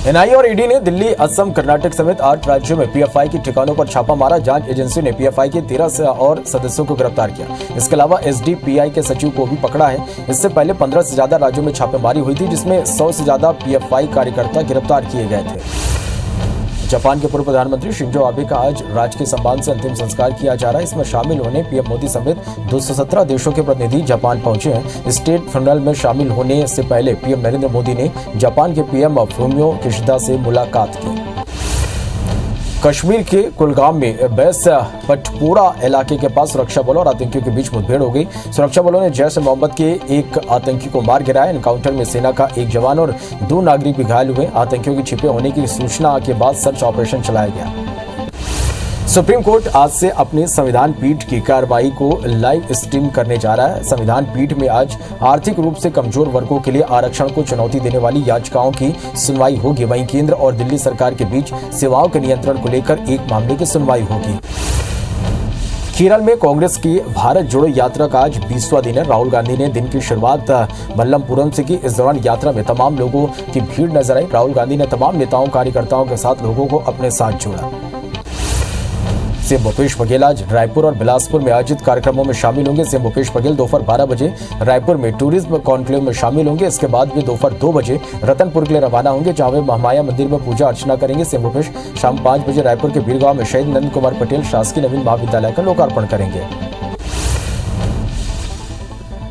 NIA और ED ने दिल्ली, असम, कर्नाटक समेत 8 राज्यों में पीएफआई के ठिकानों पर छापा मारा। जांच एजेंसी ने पीएफआई के 13 और सदस्यों को गिरफ्तार किया। इसके अलावा एसडीपीआई के सचिव को भी पकड़ा है। इससे पहले 15 से ज्यादा राज्यों में छापेमारी हुई थी, जिसमें 100 से ज्यादा पीएफआई कार्यकर्ता गिरफ्तार किए गए थे। जापान के पूर्व प्रधानमंत्री शिंजो आबे का आज राजकीय सम्मान से अंतिम संस्कार किया जा रहा है। इसमें शामिल होने पीएम मोदी समेत 217 देशों के प्रतिनिधि जापान पहुंचे हैं। स्टेट फ्यूनरल में शामिल होने से पहले पीएम नरेंद्र मोदी ने जापान के पीएम फूमियो किशिदा से मुलाकात की। कश्मीर के कुलगाम में बैस पटपोरा इलाके के पास सुरक्षा बलों और आतंकियों के बीच मुठभेड़ हो गई। सुरक्षा बलों ने जैश ए मोहम्मद के एक आतंकी को मार गिराया। एनकाउंटर में सेना का एक जवान और 2 नागरिक भी घायल हुए। आतंकियों के छिपे होने की सूचना के बाद सर्च ऑपरेशन चलाया गया। सुप्रीम कोर्ट आज से अपनी संविधान पीठ की कार्रवाई को लाइव स्ट्रीम करने जा रहा है। संविधान पीठ में आज आर्थिक रूप से कमजोर वर्गों के लिए आरक्षण को चुनौती देने वाली याचिकाओं की सुनवाई होगी। वहीं केंद्र और दिल्ली सरकार के बीच सेवाओं के नियंत्रण को लेकर एक मामले की सुनवाई होगी। केरल में कांग्रेस की भारत जोड़ो यात्रा का आज 20वां दिन है। राहुल गांधी ने दिन की शुरुआत मल्लमपुरम से की। इस दौरान यात्रा में तमाम लोगों की भीड़ नजर आई। राहुल गांधी ने तमाम नेताओं कार्यकर्ताओं के साथ लोगों को अपने साथ जोड़ा। सीएम भूपेश बघेल आज रायपुर और बिलासपुर में आयोजित कार्यक्रमों में शामिल होंगे। सीएम भूपेश बघेल दोपहर 12 बजे रायपुर में टूरिज्म कॉन्क्लेव में शामिल होंगे। इसके बाद वे दोपहर 2 बजे रतनपुर के लिए रवाना होंगे, जहां वे महामाया मंदिर में पूजा अर्चना करेंगे। सीएम भूपेश शाम 5 बजे रायपुर के बीरगांव में शहीद नंद कुमार पटेल शासकीय नवीन महाविद्यालय का लोकार्पण करेंगे।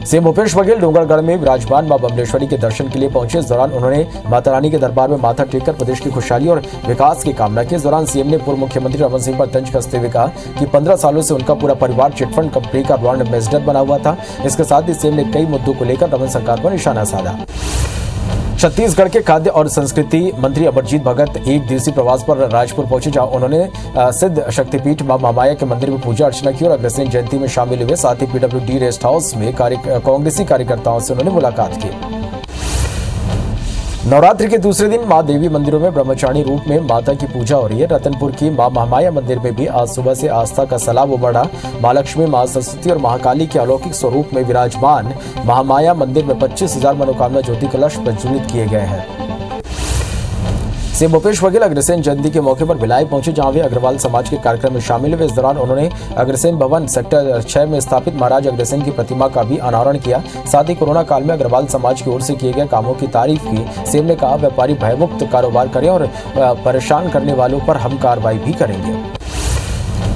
सीएम भूपेश बघेल डोंगरगढ़ में विराजमान मां बमलेश्वरी के दर्शन के लिए पहुंचे। इस दौरान उन्होंने माता रानी के दरबार में माथा टेककर प्रदेश की खुशहाली और विकास की कामना की। इस दौरान सीएम ने पूर्व मुख्यमंत्री रमन सिंह पर तंज कसते हुए कहा कि 15 सालों से उनका पूरा परिवार चिटफंड कंपनी का ब्रांड एम्बेसडर बना हुआ था। इसके साथ ही सीएम ने कई मुद्दों को लेकर रमन सरकार पर निशाना साधा। छत्तीसगढ़ के खाद्य और संस्कृति मंत्री अमरजीत भगत एक दिवसीय प्रवास पर राजपुर पहुंचे, जहां उन्होंने सिद्ध शक्तिपीठ मां महामाया के मंदिर में पूजा अर्चना की और अग्रसेन जयंती में शामिल हुए। साथ ही पीडब्ल्यूडी रेस्ट हाउस में कांग्रेसी कार्यकर्ताओं से उन्होंने मुलाकात की। नवरात्रि के दूसरे दिन मां देवी मंदिरों में ब्रह्मचारिणी रूप में माता की पूजा हो रही है। रतनपुर की मां महामाया मंदिर में भी आज सुबह से आस्था का सैलाब उमड़ा। मां लक्ष्मी, मां सरस्वती और महाकाली के अलौकिक स्वरूप में विराजमान महामाया मंदिर में 25,000 मनोकामना ज्योति कलश प्रज्वलित किए गए हैं। सीएम भूपेश बघेल अग्रसेन जयंती के मौके पर भिलाई पहुंचे, जहां वे अग्रवाल समाज के कार्यक्रम में शामिल हुए। इस दौरान उन्होंने अग्रसेन भवन सेक्टर 6 में स्थापित महाराज अग्रसेन की प्रतिमा का भी अनावरण किया। साथ ही कोरोना काल में अग्रवाल समाज की ओर से किए गए कामों की तारीफ की। सीएम ने कहा, व्यापारी भयमुक्त कारोबार करें और परेशान करने वालों पर हम कार्रवाई भी करेंगे।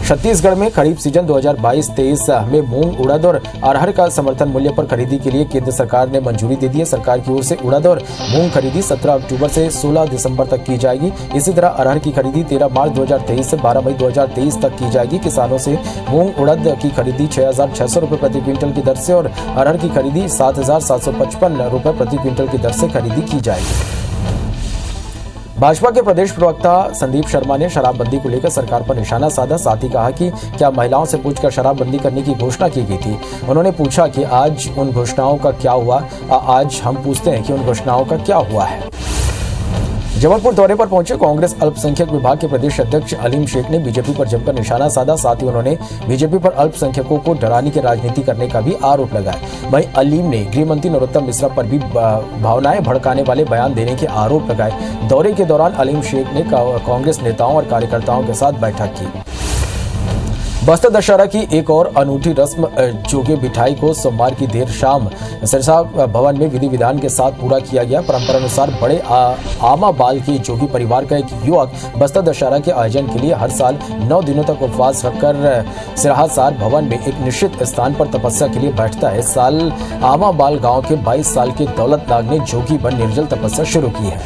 छत्तीसगढ़ में खरीफ सीजन 2022-23 में मूंग, उड़द और अरहर का समर्थन मूल्य पर खरीदी के लिए केंद्र सरकार ने मंजूरी दे दी है। सरकार की ओर से उड़द और मूंग खरीदी 17 अक्टूबर से 16 दिसंबर तक की जाएगी। इसी तरह अरहर की खरीदी 13 मार्च 2023 से 12 मई 2023 तक की जाएगी। किसानों से मूंग उड़द की खरीदी 6,600 रुपये प्रति क्विंटल की दर से और अरहर की खरीदी 7,755 रुपये प्रति क्विंटल की दर से खरीदी की जाएगी। भाजपा के प्रदेश प्रवक्ता संदीप शर्मा ने शराबबंदी को लेकर सरकार पर निशाना साधा। साथ ही कहा कि क्या महिलाओं से पूछकर शराबबंदी करने की घोषणा की गई थी। उन्होंने पूछा कि आज उन घोषणाओं का क्या हुआ। आज हम पूछते हैं कि उन घोषणाओं का क्या हुआ है। जबलपुर दौरे पर पहुंचे कांग्रेस अल्पसंख्यक विभाग के प्रदेश अध्यक्ष अलीम शेख ने बीजेपी पर जमकर निशाना साधा। साथ ही उन्होंने बीजेपी पर अल्पसंख्यकों को डराने की राजनीति करने का भी आरोप लगाया। वहीं अलीम ने गृह मंत्री नरोत्तम मिश्रा पर भी भावनाएं भड़काने वाले बयान देने के आरोप लगाए। दौरे के दौरान अलीम शेख ने कांग्रेस नेताओं और कार्यकर्ताओं के साथ बैठक की। बस्तर दशहरा की एक और अनूठी रस्म जोगे बिठाई को सोमवार की देर शाम सिरसा भवन में विधि विधान के साथ पूरा किया गया। परंपरा अनुसार बड़े आमा बाल के जोगी परिवार का एक युवक बस्तर दशहरा के आयोजन के लिए हर साल 9 दिनों तक उपवास रखकर सिरहासार भवन में एक निश्चित स्थान पर तपस्या के लिए बैठता है। इस साल आमा बाल गाँव के 22 साल के दौलत नाग ने जोगी बन निर्जल तपस्या शुरू की है।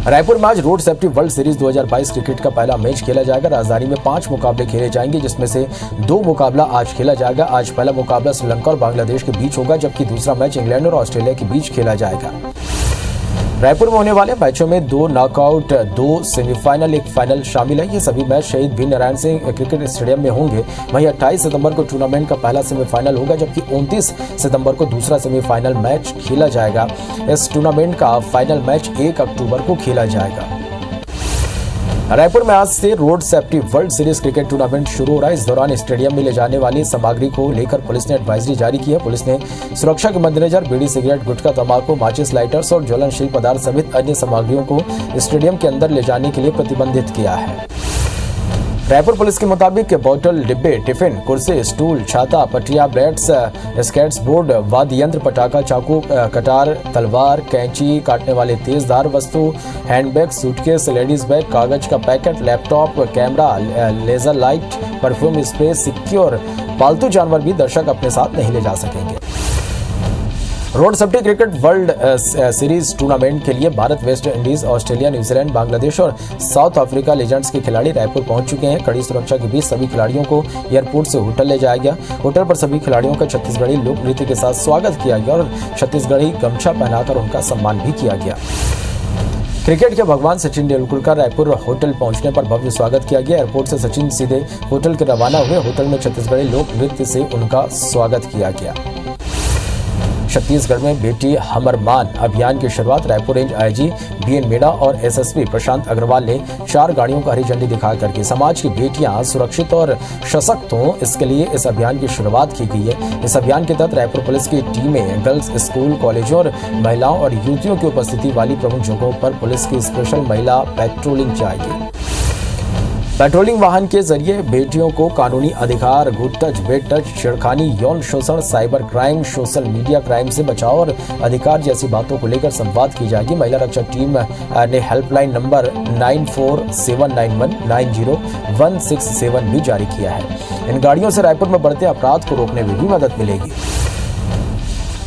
रायपुर में आज road safety world series 2022 cricket का पहला मैच खेला जाएगा। राजधानी में 5 मुकाबले खेले जाएंगे, जिसमें से 2 मुकाबला आज खेला जाएगा। आज पहला मुकाबला श्रीलंका और बांग्लादेश के बीच होगा, जबकि दूसरा मैच इंग्लैंड और ऑस्ट्रेलिया के बीच खेला जाएगा। रायपुर में होने वाले मैचों में 2 नॉकआउट, 2 सेमीफाइनल, 1 फाइनल शामिल है। ये सभी मैच शहीद वीर नारायण सिंह क्रिकेट स्टेडियम में होंगे। वहीं 28 सितंबर को टूर्नामेंट का पहला सेमीफाइनल होगा, जबकि 29 सितंबर को दूसरा सेमीफाइनल मैच खेला जाएगा। इस टूर्नामेंट का फाइनल मैच 1 अक्टूबर को खेला जाएगा। रायपुर में आज से road safety world series cricket tournament शुरू हो रहा है। इस दौरान स्टेडियम में ले जाने वाली सामग्री को लेकर पुलिस ने एडवाइजरी जारी की है। पुलिस ने सुरक्षा के मद्देनजर बीड़ी, सिगरेट, गुटखा, तंबाकू, माचिस, लाइटर्स और ज्वलनशील पदार्थ समेत अन्य सामग्रियों को स्टेडियम के अंदर ले जाने के लिए प्रतिबंधित किया है। रायपुर पुलिस के मुताबिक बोतल, डिब्बे, टिफिन, कुर्सी, स्टूल, छाता, पटिया, बैट्स, स्केट्स बोर्ड, वाद्य यंत्र, पटाखा, चाकू, कटार, तलवार, कैंची काटने वाले तेजधार वस्तु, हैंडबैग, सूटकेस, लेडीज बैग, कागज का packet, laptop, camera, laser light, perfume spray, सिक्के और पालतू जानवर भी दर्शक अपने साथ नहीं ले जा सकेंगे। Road safety cricket world series tournament के लिए Bharat, West Indies, Australia, New Zealand, Bangladesh और साउथ अफ्रीका लीजेंड्स के खिलाड़ी रायपुर पहुंच चुके हैं। कड़ी सुरक्षा के बीच सभी खिलाड़ियों को एयरपोर्ट से होटल ले जाया गया। होटल पर सभी खिलाड़ियों का छत्तीसगढ़ी लोक नृत्य के साथ स्वागत किया गया और छत्तीसगढ़ी गमछा पहनाकर उनका सम्मान भी किया गया। क्रिकेट के भगवान सचिन तेंदुलकर रायपुर होटल पहुंचने पर भव्य स्वागत किया गया। एयरपोर्ट से सचिन सीधे होटल के रवाना हुए। होटल में छत्तीसगढ़ी लोक नृत्य से उनका स्वागत किया गया। छत्तीसगढ़ में बेटी हमर मान अभियान की शुरुआत Raipur range IG BN Meena और एसएसपी प्रशांत अग्रवाल ने 4 गाड़ियों को हरी झंडी दिखाकर की समाज की बेटियां सुरक्षित और सशक्त हों, इसके लिए इस अभियान की शुरुआत की गई है। इस अभियान के तहत रायपुर पुलिस की टीमें गर्ल्स स्कूल, कॉलेजों और महिलाओं और युवतियों की उपस्थिति वाली प्रमुख जगहों पर पुलिस की स्पेशल महिला पेट्रोलिंग जाएगी। पेट्रोलिंग वाहन के जरिए बेटियों को कानूनी अधिकार, गुड टच, बेड टच, छेड़खानी, यौन शोषण, cyber crime, social media crime से बचाव और अधिकार जैसी बातों को लेकर संवाद की जाएगी। महिला रक्षा टीम ने हेल्पलाइन नंबर 9479190167 भी जारी किया है। इन गाड़ियों से रायपुर में बढ़ते अपराध को रोकने में भी मदद मिलेगी।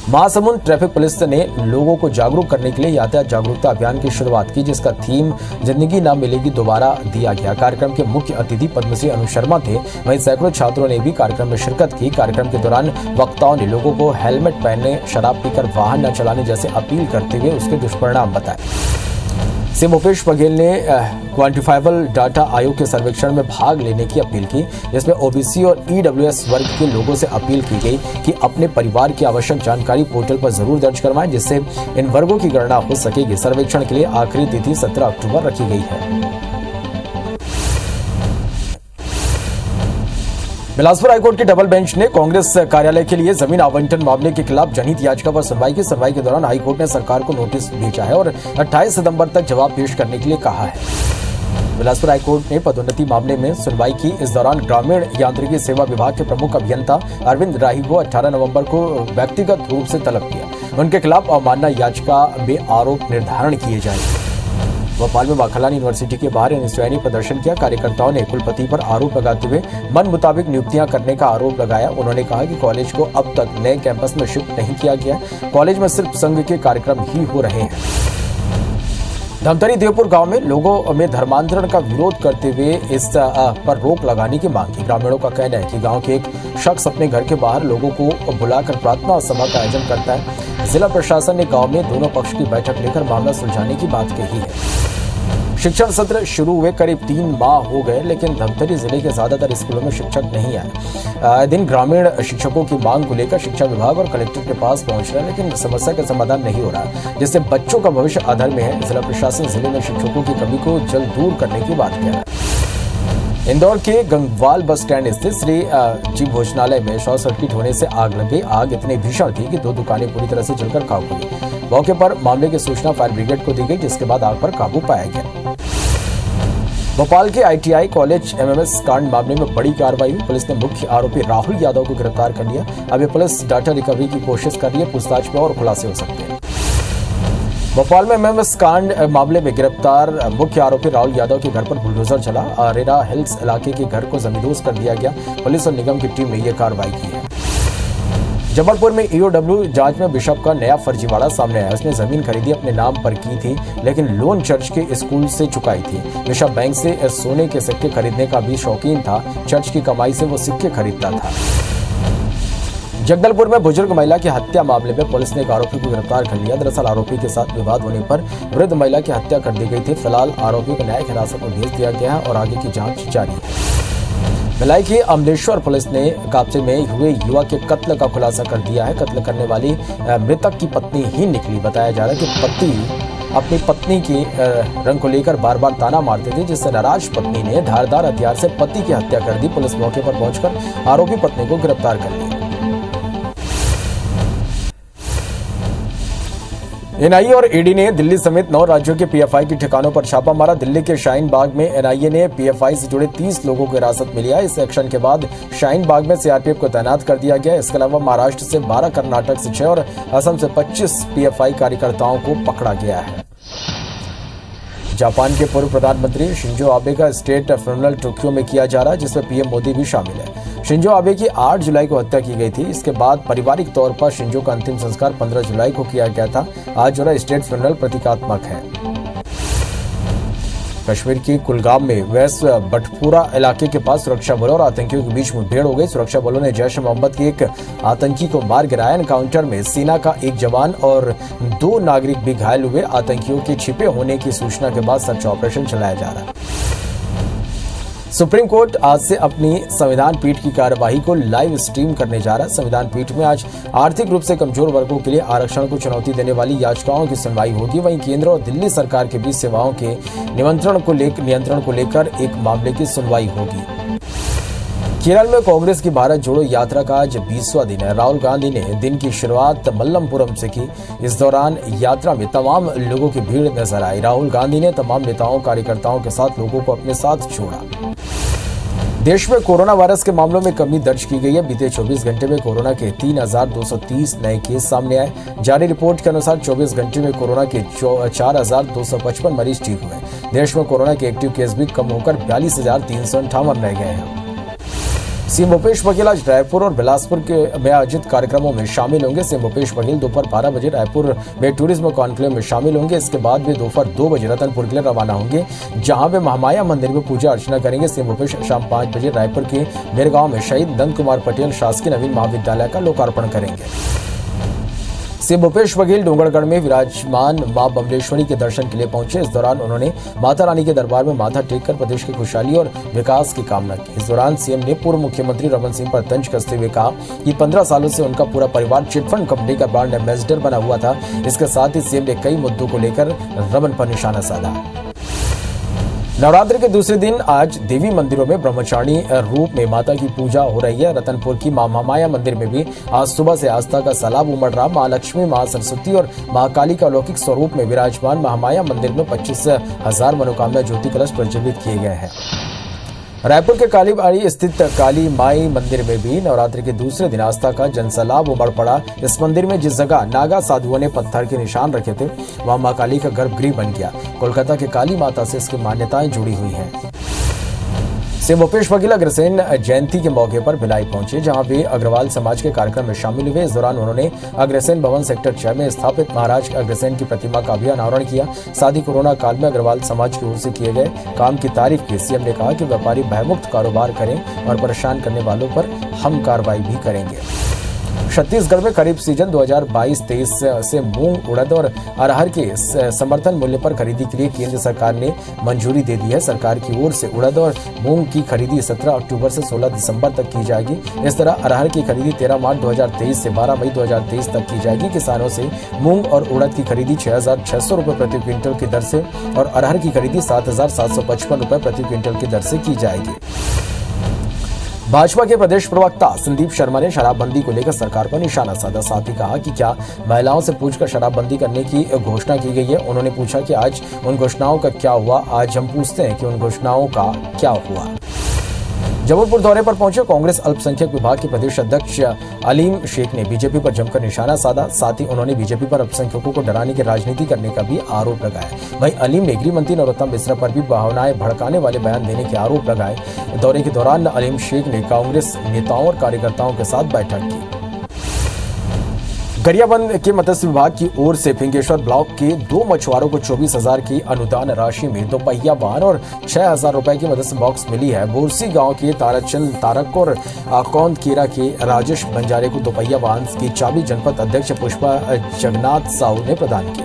महासमुंद ट्रैफिक पुलिस ने लोगों को जागरूक करने के लिए यातायात जागरूकता अभियान की शुरुआत की, जिसका थीम जिंदगी ना मिलेगी दोबारा दिया गया। कार्यक्रम के मुख्य अतिथि पद्मश्री अनु शर्मा थे। वहीं सैकड़ों छात्रों ने भी कार्यक्रम में शिरकत की। कार्यक्रम के दौरान वक्ताओं ने लोगों को हेलमेट पहनने, शराब पीकर वाहन न चलाने जैसे अपील करते हुए उसके दुष्परिणाम बताए। सीएम भूपेश बघेल ने क्वांटिफाइबल डाटा आयोग के सर्वेक्षण में भाग लेने की अपील की, जिसमें ओबीसी और ईडब्ल्यूएस वर्ग के लोगों से अपील की गई कि अपने परिवार की आवश्यक जानकारी पोर्टल पर जरूर दर्ज करवाएं, जिससे इन वर्गों की गणना हो सकेगी। सर्वेक्षण के लिए आखिरी तिथि 17 अक्टूबर रखी गई है। बिलासपुर हाईकोर्ट की डबल बेंच ने कांग्रेस कार्यालय के लिए जमीन आवंटन मामले के खिलाफ जनहित याचिका पर सुनवाई की। सुनवाई के दौरान हाईकोर्ट ने सरकार को नोटिस भेजा है और 28 सितंबर तक जवाब पेश करने के लिए कहा है। बिलासपुर हाईकोर्ट ने पदोन्नति मामले में सुनवाई की। इस दौरान ग्रामीण यांत्रिकी सेवा विभाग के प्रमुख अभियंता अरविंद राही को 18 नवंबर को व्यक्तिगत रूप से तलब किया। उनके खिलाफ अवमानना याचिका में आरोप निर्धारण किए जाएंगे। भोपाल में माखनलाल यूनिवर्सिटी के बाहर निस्वानी प्रदर्शन किया। कार्यकर्ताओं ने कुलपति पर आरोप लगाते हुए मन मुताबिक नियुक्तियां करने का आरोप लगाया। उन्होंने कहा कि कॉलेज को अब तक नए कैंपस में शिफ्ट नहीं किया गया। कॉलेज में सिर्फ संघ के कार्यक्रम ही हो रहे हैं। धमतरी देवपुर गांव में लोगों में धर्मांतरण का विरोध करते हुए इस पर रोक लगाने की मांग की। ग्रामीणों का कहना है कि गांव के एक शख्स अपने घर के बाहर लोगों को बुलाकर प्रार्थना सभा का आयोजन करता है। जिला प्रशासन ने गांव में दोनों पक्ष की बैठक लेकर मामला सुलझाने की बात कही है। शिक्षण सत्र शुरू हुए करीब 3 माह हो गए, लेकिन धमतरी जिले के ज्यादातर स्कूलों में शिक्षक नहीं आए। दिन ग्रामीण शिक्षकों की मांग को लेकर शिक्षा विभाग और कलेक्टर के पास पहुंच रहे हैं, लेकिन समस्या का समाधान नहीं हो रहा, जिससे बच्चों का भविष्य अधर में है। जिला प्रशासन जिले में शिक्षकों की कमी को जल्द दूर करने की बात कह रहा है। इंदौर के गंगवाल बस स्टैंड स्थित श्री जी भोजनालय में शॉर्ट सर्किट होने से आग लग गई। आग इतनी भीषण थी कि 2 दुकानें पूरी तरह से जलकर खाक हो गई। मौके पर मामले की सूचना फायर ब्रिगेड को दी गई, जिसके बाद आग पर काबू पाया गया। भोपाल के आईटीआई कॉलेज एमएमएस कांड मामले में बड़ी कार्रवाई हुई। पुलिस ने मुख्य आरोपी राहुल यादव को गिरफ्तार कर लिया। अब पुलिस डाटा रिकवरी की कोशिश कर रही है। पूछताछ में और खुलासे हो सकते हैं। भोपाल में एमएमएस कांड मामले में गिरफ्तार मुख्य आरोपी राहुल यादव के घर पर बुलडोजर चला। अरेरा हिल्स इलाके के घर को जमींदोज कर दिया गया। पुलिस और निगम की टीम ने यह कार्रवाई की है। जबलपुर में ईओडब्ल्यू जांच में बिशप का नया फर्जीवाड़ा सामने आया। उसने जमीन खरीदी अपने नाम पर की थी, लेकिन लोन चर्च के स्कूल से चुकाई थी। बिशप बैंक से सोने के सिक्के खरीदने का भी शौकीन था। चर्च की कमाई से वो सिक्के खरीदता था। जगदलपुर में बुजुर्ग महिला की हत्या मामले में पुलिस ने एक आरोपी को गिरफ्तार कर लिया। दरअसल आरोपी के साथ विवाद होने पर वृद्ध महिला की हत्या कर दी गई थी। फिलहाल आरोपी को न्यायिक हिरासत में भेज दिया गया है और आगे की जांच जारी है। भिलाई की अमलेश्वर पुलिस ने कापसे में हुए युवा के कत्ल का खुलासा कर दिया है। कत्ल करने वाली मृतक की पत्नी ही निकली। बताया जा रहा है कि पति अपनी पत्नी की रंग को लेकर बार बार ताना मारते थे, जिससे नाराज पत्नी ने धारदार हथियार से पति की हत्या कर दी। पुलिस मौके पर पहुंचकर आरोपी पत्नी को गिरफ्तार कर लिया। एनआईए और ईडी ने दिल्ली समेत 9 राज्यों के पीएफआई के ठिकानों पर छापा मारा। दिल्ली के शाहीन बाग में एनआईए ने पीएफआई से जुड़े 30 लोगों को हिरासत में लिया। इस एक्शन के बाद शाहीन बाग में सीआरपीएफ को तैनात कर दिया गया। इसके अलावा महाराष्ट्र से 12, कर्नाटक से 6 और असम से 25 पीएफआई कार्यकर्ताओं को पकड़ा गया है। जापान के पूर्व प्रधानमंत्री शिंजो आबे का स्टेट फ्यूनरल टोक्यो में किया जा रहा है, जिसमें पीएम मोदी भी शामिल है। शिंजो आबे की 8 जुलाई को हत्या की गई थी। इसके बाद पारिवारिक तौर पर शिंजो का अंतिम संस्कार 15 जुलाई को किया गया था। आज हो रहा स्टेट फ्यूनरल प्रतीकात्मक है। कश्मीर के कुलगाम में वेस्ट बटपुरा इलाके के पास सुरक्षा बलों और आतंकियों के बीच मुठभेड़ हो गई। सुरक्षा बलों ने जैश ए मोहम्मद के एक आतंकी को मार गिराया। एनकाउंटर में सेना का एक जवान और 2 नागरिक भी घायल हुए। आतंकियों के छिपे होने की सूचना के बाद सर्च ऑपरेशन चलाया जा रहा है। सुप्रीम कोर्ट आज से अपनी संविधान पीठ की कार्यवाही को लाइव स्ट्रीम करने जा रहा है। संविधान पीठ में आज आर्थिक रूप से कमजोर वर्गों के लिए आरक्षण को चुनौती देने वाली याचिकाओं की सुनवाई होगी। वहीं केंद्र और दिल्ली सरकार के बीच सेवाओं के नियंत्रण को लेकर एक मामले की सुनवाई होगी। केरल में कांग्रेस की भारत जोड़ो यात्रा का आज 20वां दिन है। राहुल गांधी ने दिन की शुरुआत मल्लमपुरम से की। इस दौरान यात्रा में तमाम लोगों की भीड़ नजर आई। राहुल गांधी ने तमाम नेताओं कार्यकर्ताओं के साथ लोगों को अपने साथ जोड़ा। देश में कोरोना वायरस के मामलों में कमी दर्ज की गई है। बीते 24 घंटे में कोरोना के 3,230 नए केस सामने आए। जारी रिपोर्ट के अनुसार 24 घंटे में कोरोना के 4,255 मरीज ठीक हुए। देश में कोरोना के एक्टिव केस भी कम होकर 42,358 रह गए हैं। सीएम भूपेश बघेल आज रायपुर और बिलासपुर में आयोजित कार्यक्रमों में शामिल होंगे। सीएम भूपेश बघेल दोपहर 12 बजे रायपुर में टूरिज्म कॉन्क्लेव में शामिल होंगे। इसके बाद वे दोपहर 2 बजे रतनपुर के लिए रवाना होंगे, जहां वे महामाया मंदिर में पूजा अर्चना करेंगे। सीएम भूपेश शाम 5 बजे रायपुर के मेरगांव में शहीद नंद कुमार पटेल शासकीय नवीन महाविद्यालय का लोकार्पण करेंगे। सीएम भूपेश बघेल डोंगरगढ़ में विराजमान मां बमलेश्वरी के दर्शन के लिए पहुंचे। इस दौरान उन्होंने माता रानी के दरबार में माथा टेककर प्रदेश की खुशहाली और विकास की कामना की। इस दौरान सीएम ने पूर्व मुख्यमंत्री रमन सिंह पर तंज कसते हुए कहा कि 15 सालों से उनका पूरा परिवार चिटफंड कंपनी का ब्रांड एम्बेसडर बना हुआ था। इसके साथ ही सीएम ने कई मुद्दों को लेकर रमन पर निशाना साधा। नवरात्रि के दूसरे दिन आज देवी मंदिरों में ब्रह्मचारिणी रूप में माता की पूजा हो रही है। रतनपुर की मां महामाया मंदिर में भी आज सुबह से आस्था का सैलाब उमड़ रहा। मां लक्ष्मी, मां सरस्वती और महाकाली का अलौकिक स्वरूप में विराजमान महामाया मंदिर में 25,000 मनोकामना ज्योति कलश प्रज्वलित किए गए हैं। रायपुर के कालीबाड़ी स्थित काली माई मंदिर में भी नवरात्रि के दूसरे दिन आस्था का जनसैलाब उमड़ पड़ा। इस मंदिर में जिस जगह नागा साधुओं ने पत्थर के निशान रखे थे, वहां मां काली का गर्भगृह बन गया। कोलकाता के काली माता से इसकी मान्यताएं जुड़ी हुई हैं। सीएम भूपेश बघेल अग्रसेन जयंती के मौके पर भिलाई पहुंचे, जहां वे अग्रवाल समाज के कार्यक्रम में शामिल हुए। इस दौरान उन्होंने अग्रसेन भवन सेक्टर 6 में स्थापित महाराज अग्रसेन की प्रतिमा का भी अनावरण किया। साथ ही कोरोना काल में अग्रवाल समाज की ओर से किए गए काम की तारीफ की। सीएम ने कहा कि व्यापारी भयमुक्त कारोबार करें और परेशान करने वालों पर हम कार्रवाई भी करेंगे। छत्तीसगढ़ में खरीफ सीजन 2022-23 से मूंग, उड़द और अरहर के समर्थन मूल्य पर खरीदी के लिए केंद्र सरकार ने मंजूरी दे दी है। सरकार की ओर से उड़द और मूंग की खरीदी 17 अक्टूबर से 16 दिसंबर तक की जाएगी। इस तरह अरहर की खरीदी 13 मार्च 2023 से 12 मई 2023 तक की जाएगी। किसानों से मूंग और उड़द की खरीदी 6,600 रुपए प्रति क्विंटल की दर से और अरहर की खरीदी 7,755 रुपए प्रति क्विंटल की दर से की जाएगी। भाजपा के प्रदेश प्रवक्ता संदीप शर्मा ने शराबबंदी को लेकर सरकार पर निशाना साधा। साथ ही कहा कि क्या महिलाओं से पूछकर शराबबंदी करने की घोषणा की गई है। उन्होंने पूछा कि आज उन घोषणाओं का क्या हुआ। आज हम पूछते हैं कि उन घोषणाओं का क्या हुआ। जबलपुर दौरे पर पहुंचे कांग्रेस अल्पसंख्यक विभाग के प्रदेश अध्यक्ष अलीम शेख ने बीजेपी पर जमकर निशाना साधा। साथ ही उन्होंने बीजेपी पर अल्पसंख्यकों को डराने की राजनीति करने का भी आरोप लगाया। वहीं अलीम ने गृह मंत्री नरोत्तम मिश्रा पर भी भावनाएं भड़काने वाले बयान देने के आरोप लगाए। दौरे के दौरान अलीम शेख ने कांग्रेस नेताओं और कार्यकर्ताओं के साथ बैठक की। गरियाबंद के मत्स्य विभाग की ओर से फिंगेश्वर ब्लॉक के 2 मछुआरों को 24,000 की अनुदान राशि में 2 पहिया वाहन और 6,000 रुपए की मत्स्य बॉक्स मिली है। बोरसी गांव के ताराचंद तारक और कौंदकेरा के राजेश बंजारे को 2 पहिया वाहन की चाबी जनपद अध्यक्ष पुष्पा जगन्नाथ साहू ने प्रदान की।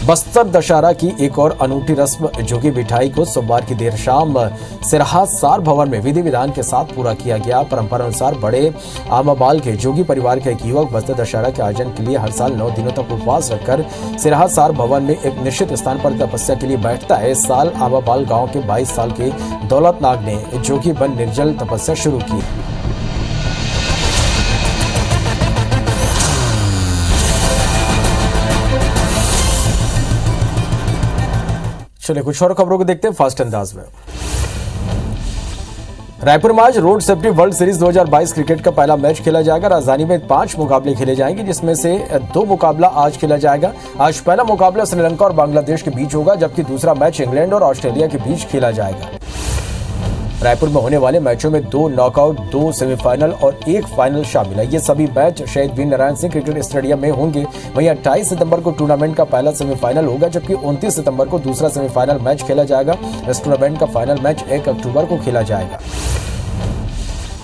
बस्तर दशहरा की एक और अनूठी रस्म जोगी बिठाई को सोमवार की देर शाम सिरहा सार भवन में विधि विधान के साथ पूरा किया गया। परंपरा अनुसार बड़े आमाबाल के जोगी परिवार का एक युवक बस्तर दशहरा के आयोजन के लिए हर साल 9 दिनों तक उपवास रखकर सिरहा सार भवन में एक निश्चित स्थान पर तपस्या के लिए बैठता है। इस साल आमाबाल गाँव के 22 साल के दौलत नाग ने जोगी बन निर्जल तपस्या शुरू की। चलिए कुछ और खबरों को देखते हैं फास्ट अंदाज में। रायपुर में आज road safety world series 2022 cricket का पहला मैच खेला जाएगा। राजधानी में 5 मुकाबले खेले जाएंगे, जिसमें से 2 मुकाबला आज खेला जाएगा। आज पहला मुकाबला श्रीलंका और बांग्लादेश के बीच होगा, जबकि दूसरा मैच इंग्लैंड और ऑस्ट्रेलिया के बीच खेला जाएगा। रायपुर में होने वाले मैचों में 2 नॉकआउट, 2 सेमीफाइनल और 1 फाइनल शामिल है। ये सभी मैच शहीद वीर नारायण सिंह क्रिकेट स्टेडियम में होंगे। वहीं 28 सितंबर को टूर्नामेंट का पहला सेमीफाइनल होगा, जबकि 29 सितंबर को दूसरा सेमीफाइनल मैच खेला जाएगा। इस टूर्नामेंट का फाइनल मैच 1 अक्टूबर को खेला जाएगा।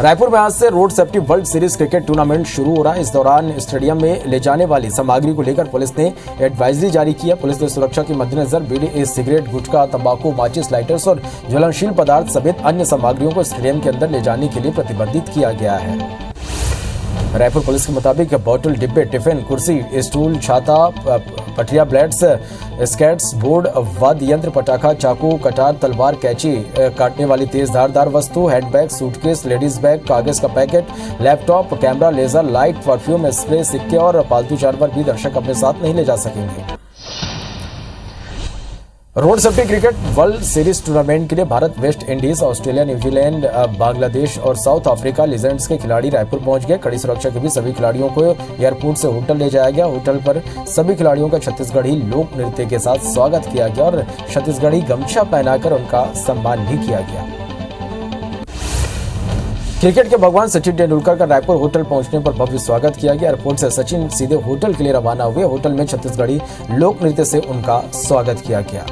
रायपुर में आज से road safety world series cricket tournament शुरू हो रहा है। इस दौरान स्टेडियम में ले जाने वाली सामग्री को लेकर पुलिस ने एडवाइजरी जारी किया। पुलिस ने सुरक्षा के मद्देनजर बीड़ी, सिगरेट, गुटखा, तंबाकू, माचिस, लाइटर्स और ज्वलनशील पदार्थ समेत अन्य सामग्रियों को स्टेडियम के अंदर ले जाने के लिए प्रतिबंधित किया गया है। रायपुर पुलिस के मुताबिक बोतल, डिब्बे, टिफिन, कुर्सी, स्टूल, छाता, पटरिया, ब्लेड्स, स्केट्स, बोर्ड, वाद्य यंत्र, पटाखा, चाकू, कटार, तलवार, कैंची काटने वाली तेज धारदार वस्तु, हैंडबैग, सूटकेस, लेडीज बैग, कागज का packet, laptop, camera, laser, light, perfume, spray, सिक्के और पालतू जानवर भी दर्शक अपने साथ नहीं ले जा सकेंगे। Road safety cricket world series tournament के लिए Bharat, West Indies, Australia, New Zealand, Bangladesh और साउथ अफ्रीका लीजेंड्स के खिलाड़ी रायपुर पहुंच गए। कड़ी सुरक्षा के बीच सभी खिलाड़ियों को एयरपोर्ट से होटल ले जाया गया। होटल पर सभी खिलाड़ियों का छत्तीसगढ़ी लोक नृत्य के साथ स्वागत किया गया और छत्तीसगढ़ी गमछा पहनाकर उनका सम्मान भी किया गया। क्रिकेट के भगवान सचिन तेंदुलकर का रायपुर होटल पहुंचने पर भव्य स्वागत किया गया। एयरपोर्ट से सचिन सीधे होटल के लिए रवाना हुए। होटल में छत्तीसगढ़ी लोक नृत्य से उनका स्वागत किया गया।